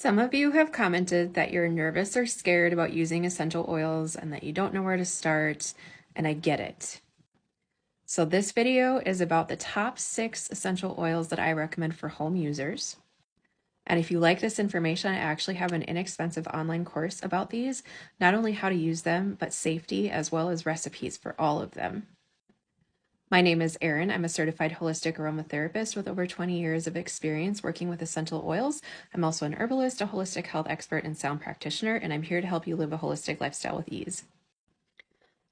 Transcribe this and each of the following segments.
Some of you have commented that you're nervous or scared about using essential oils and that you don't know where to start, and I get it. So this video is about the top 6 essential oils that I recommend for home users. And if you like this information, I actually have an inexpensive online course about these, not only how to use them, but safety as well as recipes for all of them. My name is Erin. I'm a certified holistic aromatherapist with over 20 years of experience working with essential oils. I'm also an herbalist, a holistic health expert, and sound practitioner, and I'm here to help you live a holistic lifestyle with ease.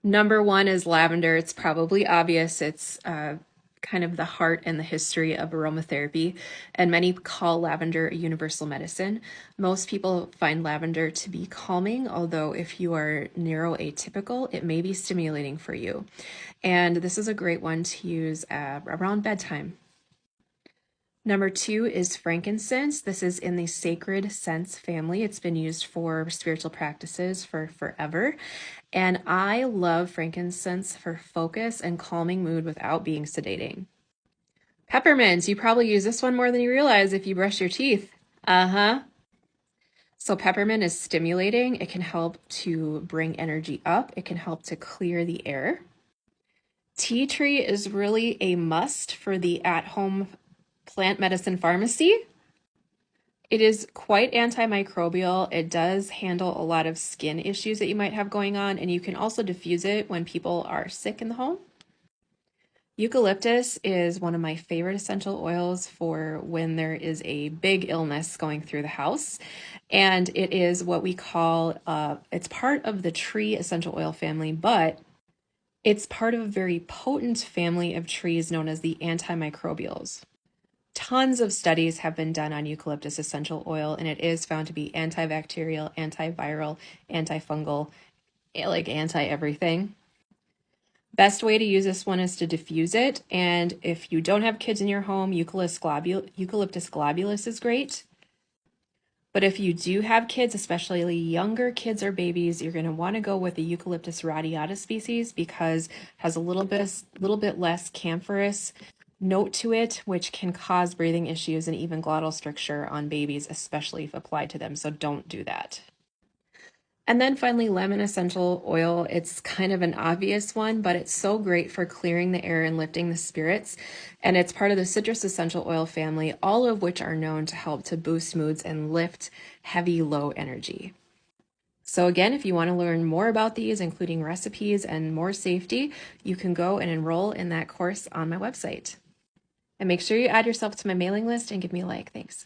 Number 1 is lavender. It's probably obvious. It's kind of the heart and the history of aromatherapy, and many call lavender a universal medicine. Most people find lavender to be calming, although if you are neuroatypical, it may be stimulating for you. And this is a great one to use around bedtime. Number 2 is frankincense. This is in the sacred scents family. It's been used for spiritual practices for forever. And I love frankincense for focus and calming mood without being sedating. Peppermint. You probably use this one more than you realize if you brush your teeth. So peppermint is stimulating. It can help to bring energy up. It can help to clear the air. Tea tree is really a must for the at-home plant medicine pharmacy. It is quite antimicrobial. It does handle a lot of skin issues that you might have going on, and you can also diffuse it when people are sick in the home. Eucalyptus is one of my favorite essential oils for when there is a big illness going through the house. And it is what we call, it's part of the tree essential oil family, but it's part of a very potent family of trees known as the antimicrobials. Tons of studies have been done on eucalyptus essential oil, and it is found to be antibacterial, antiviral, antifungal, like anti-everything. Best way to use this one is to diffuse it, and if you don't have kids in your home, Eucalyptus globulus is great. But if you do have kids, especially younger kids or babies, you're going to want to go with the Eucalyptus radiata species because it has a little bit less camphorous note to it, which can cause breathing issues and even glottal stricture on babies, especially if applied to them. So don't do that. And then finally, lemon essential oil. It's kind of an obvious one, but it's so great for clearing the air and lifting the spirits. And it's part of the citrus essential oil family, all of which are known to help to boost moods and lift heavy, low energy. So again, if you want to learn more about these, including recipes and more safety, you can go and enroll in that course on my website. And make sure you add yourself to my mailing list and give me a like. Thanks.